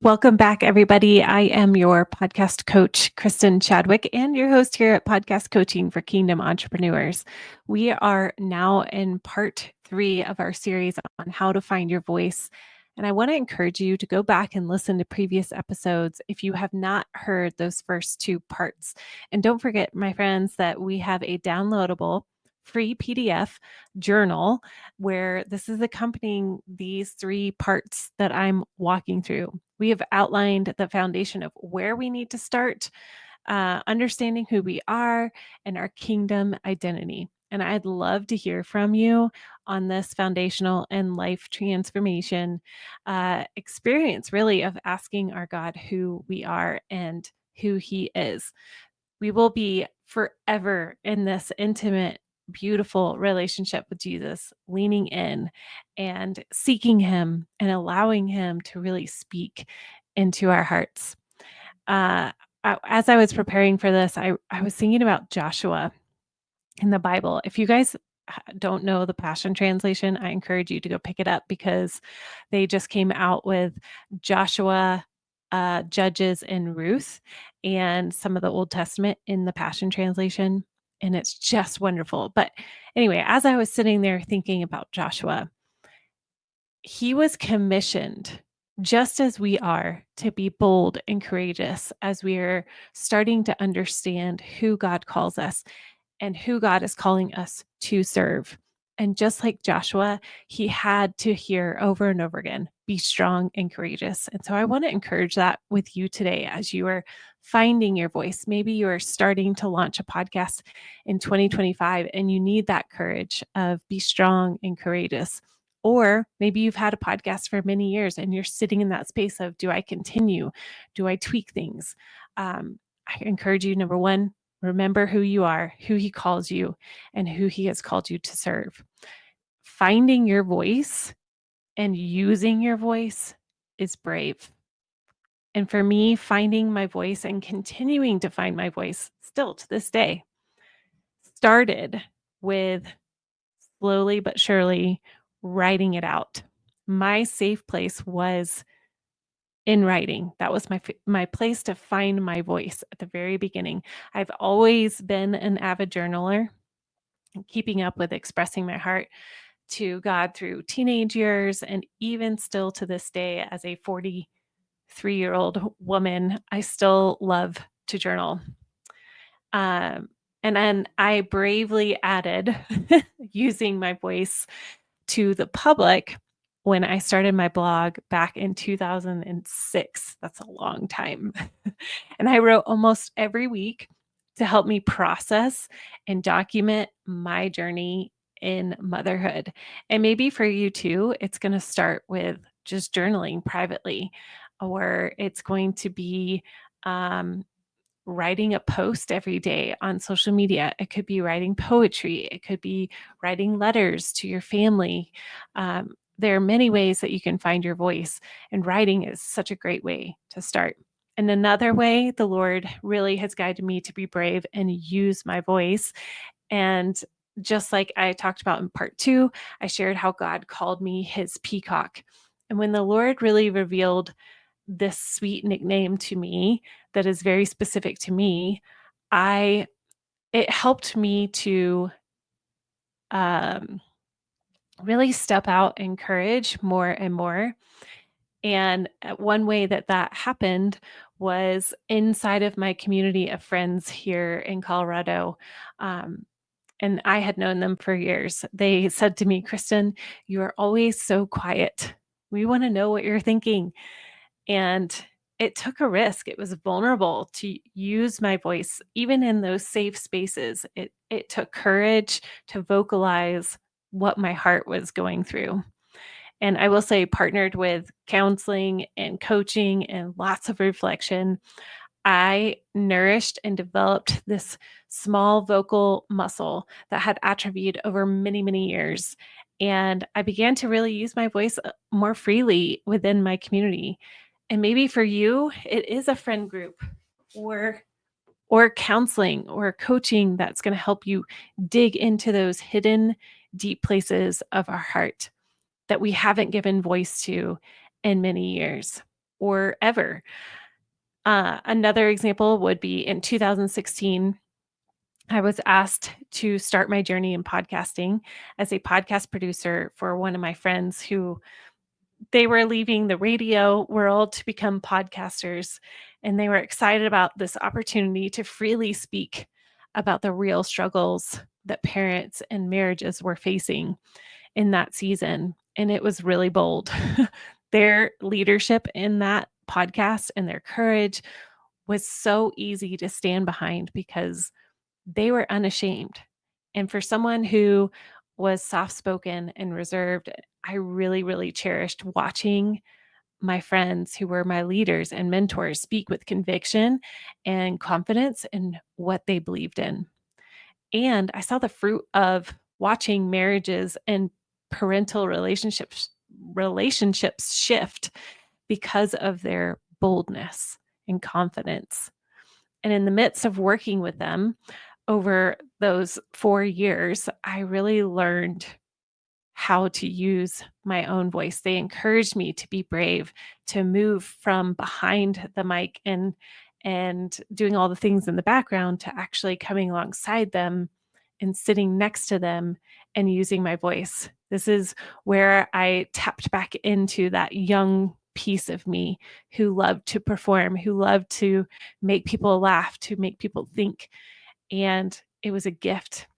Welcome back, everybody. I am your podcast coach, Kristen Chadwick, and your host here at Podcast Coaching for Kingdom Entrepreneurs. We are now in part 3 of our series on how to find your voice. And I want to encourage you to go back and listen to previous episodes if you have not heard those first 2 parts. And don't forget, my friends, that we have a downloadable free PDF journal where this is accompanying these 3 parts that I'm walking through. We have outlined the foundation of where we need to start, understanding who we are and our kingdom identity. And I'd love to hear from you on this foundational and life transformation experience, really, of asking our God who we are and who He is. We will be forever in this intimate, beautiful relationship with Jesus, leaning in and seeking Him and allowing Him to really speak into our hearts. Uh, as I was preparing for this, I was thinking about Joshua in the Bible. If you guys don't know the Passion Translation, I encourage you to go pick it up because they just came out with Joshua, Judges, and Ruth, and some of the Old Testament in the Passion Translation. And it's just wonderful. But anyway, as I was sitting there thinking about Joshua, he was commissioned, just as we are, to be bold and courageous as we are starting to understand who God calls us and who God is calling us to serve. And just like Joshua, he had to hear over and over again, be strong and courageous. And so I want to encourage that with you today as you are finding your voice. Maybe you are starting to launch a podcast in 2025 and you need that courage of be strong and courageous. Or maybe you've had a podcast for many years and you're sitting in that space of, do I continue? Do I tweak things? I encourage you, number one, remember who you are, who He calls you, and who He has called you to serve. Finding your voice and using your voice is brave. And for me, finding my voice and continuing to find my voice still to this day started with slowly but surely writing it out. My safe place was in writing. That was my place to find my voice at the very beginning. I've always been an avid journaler, keeping up with expressing my heart to God through teenage years, and even still to this day as a 43-year-old woman, I still love to journal. And then I bravely added using my voice to the public when I started my blog back in 2006. That's a long time. And I wrote almost every week to help me process and document my journey in motherhood. And maybe for you too, it's going to start with just journaling privately, or it's going to be um, writing a post every day on social media. It could be writing poetry. It could be writing letters to your family. There are many ways that you can find your voice, and writing is such a great way to start. And another way, the Lord really has guided me to be brave and use my voice. And just like I talked about in part 2, I shared how God called me His peacock. And when the Lord really revealed this sweet nickname to me that is very specific to me, I it helped me to um, really step out in courage more and more. And one way that that happened was inside of my community of friends here in Colorado. Um, and I had known them for years. They said to me, Kristen, you are always so quiet. We want to know what you're thinking. And it took a risk. It was vulnerable to use my voice, even in those safe spaces. It took courage to vocalize what my heart was going through. And I will say, partnered with counseling and coaching and lots of reflection, I nourished and developed this small vocal muscle that had atrophied over many, many years. And I began to really use my voice more freely within my community. And maybe for you, it is a friend group or counseling or coaching that's going to help you dig into those hidden deep places of our heart that we haven't given voice to in many years. or ever. Another example would be in 2016, I was asked to start my journey in podcasting as a podcast producer for one of my friends who they were leaving the radio world to become podcasters. And they were excited about this opportunity to freely speak about the real struggles that parents and marriages were facing in that season. And it was really bold. Their leadership in that podcast and their courage was so easy to stand behind because they were unashamed. And for someone who was soft spoken and reserved, I really, really cherished watching my friends who were my leaders and mentors speak with conviction and confidence in what they believed in. And I saw the fruit of watching marriages and parental relationships shift because of their boldness and confidence. And in the midst of working with them over those 4 years, I really learned how to use my own voice. They encouraged me to be brave, to move from behind the mic and doing all the things in the background to actually coming alongside them and sitting next to them and using my voice. This is where I tapped back into that young piece of me who loved to perform, who loved to make people laugh, to make people think. And it was a gift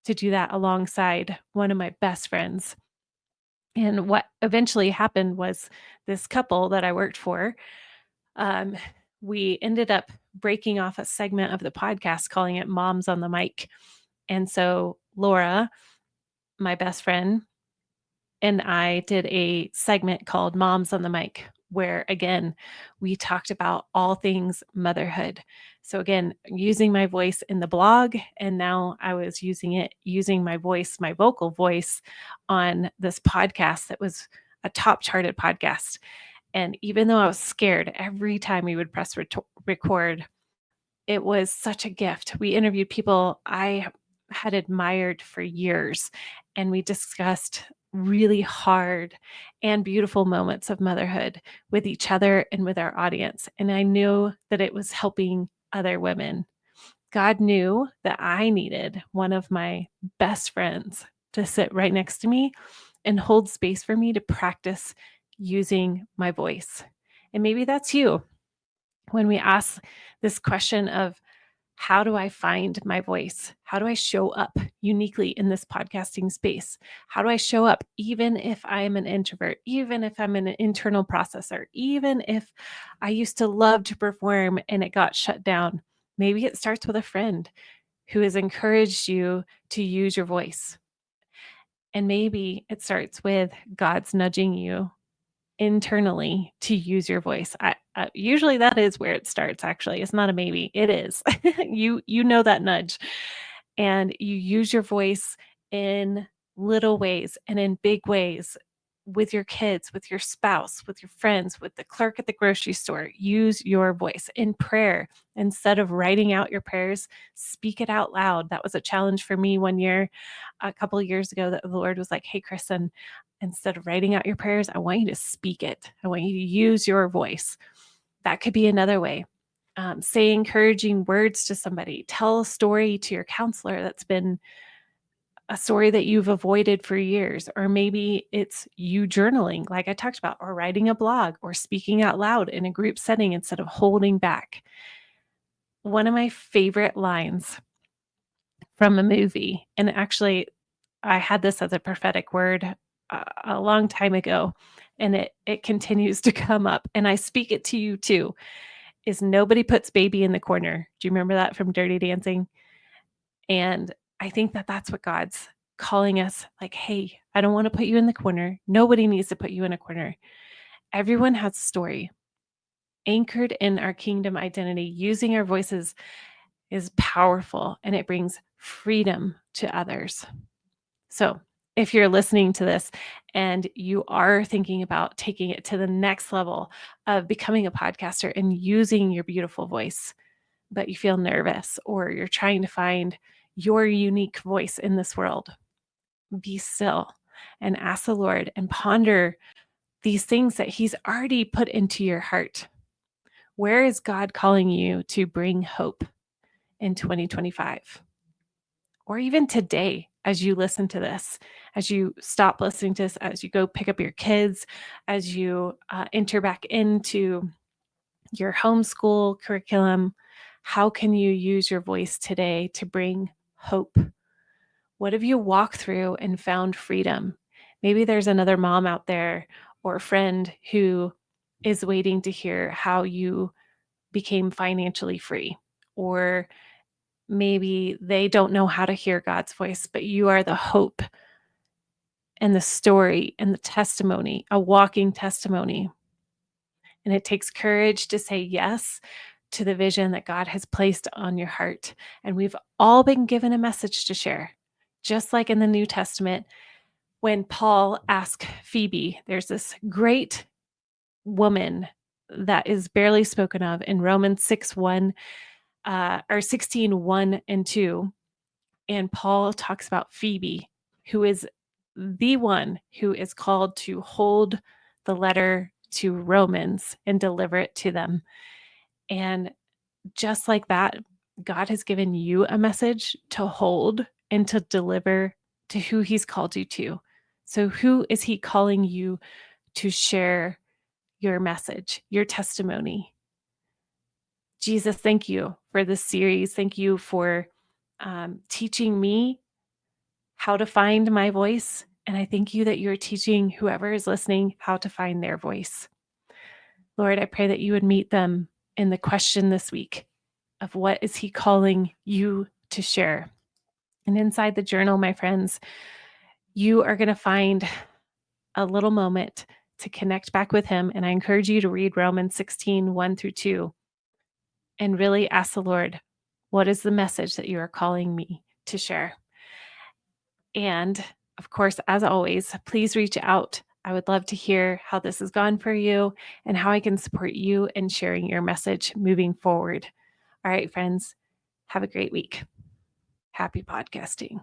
to do that alongside one of my best friends. And what eventually happened was this couple that I worked for, um, we ended up breaking off a segment of the podcast, calling it Moms on the Mic. And so Laura, my best friend, and I did a segment called Moms on the Mic, where again, we talked about all things motherhood. So again, using my voice in the blog, and now I was using my voice, my vocal voice on this podcast that was a top charted podcast. And even though I was scared every time we would press record, it was such a gift. We interviewed people I had admired for years, and we discussed really hard and beautiful moments of motherhood with each other and with our audience. And I knew that it was helping other women. God knew that I needed one of my best friends to sit right next to me and hold space for me to practice using my voice. And maybe that's you. When we ask this question of how do I find my voice? How do I show up uniquely in this podcasting space? How do I show up even if I am an introvert, even if I'm an internal processor, even if I used to love to perform and it got shut down? Maybe it starts with a friend who has encouraged you to use your voice. And maybe it starts with God's nudging you internally to use your voice. Usually that is where it starts, actually. It's not a maybe. It is. You know that nudge. And you use your voice in little ways and in big ways with your kids, with your spouse, with your friends, with the clerk at the grocery store. Use your voice in prayer. Instead of writing out your prayers, speak it out loud. That was a challenge for me one year, a couple of years ago, that the Lord was like, hey, Kristen, instead of writing out your prayers, I want you to speak it. I want you to use your voice. That could be another way. Say encouraging words to somebody. Tell a story to your counselor that's been a story that you've avoided for years. Or maybe it's you journaling, like I talked about, or writing a blog, or speaking out loud in a group setting instead of holding back. One of my favorite lines from a movie, and actually, I had this as a prophetic word a long time ago, and it continues to come up, and I speak it to you too, is nobody puts baby in the corner. Do you remember that from Dirty Dancing? And I think that that's what God's calling us, like, hey, I don't want to put you in the corner. Nobody needs to put you in a corner. Everyone has a story. Anchored in our kingdom identity, using our voices is powerful, and it brings freedom to others. So, if you're listening to this and you are thinking about taking it to the next level of becoming a podcaster and using your beautiful voice, but you feel nervous or you're trying to find your unique voice in this world, be still and ask the Lord and ponder these things that He's already put into your heart. Where is God calling you to bring hope in 2025? Or even today, as you listen to this, as you stop listening to this, as you go pick up your kids, as you enter back into your homeschool curriculum, how can you use your voice today to bring hope? What have you walked through and found freedom? Maybe there's another mom out there or a friend who is waiting to hear how you became financially free. Or maybe they don't know how to hear God's voice, but you are the hope and the story and the testimony, a walking testimony. And it takes courage to say yes to the vision that God has placed on your heart. And we've all been given a message to share. Just like in the New Testament, when Paul asked Phoebe, there's this great woman that is barely spoken of in Romans 6:1 or 16:1 and 2. And Paul talks about Phoebe, who is the one who is called to hold the letter to Romans and deliver it to them. And just like that, God has given you a message to hold and to deliver to who He's called you to. So, who is He calling you to share your message, your testimony? Jesus, thank you for this series. Thank you for teaching me how to find my voice. And I thank you that you're teaching whoever is listening how to find their voice. Lord, I pray that you would meet them in the question this week of what is He calling you to share. And inside the journal, my friends, you are going to find a little moment to connect back with Him. And I encourage you to read Romans 16:1 through 2, and really ask the Lord, what is the message that you are calling me to share? And of course, as always, please reach out. I would love to hear how this has gone for you and how I can support you in sharing your message moving forward. All right, friends, have a great week. Happy podcasting.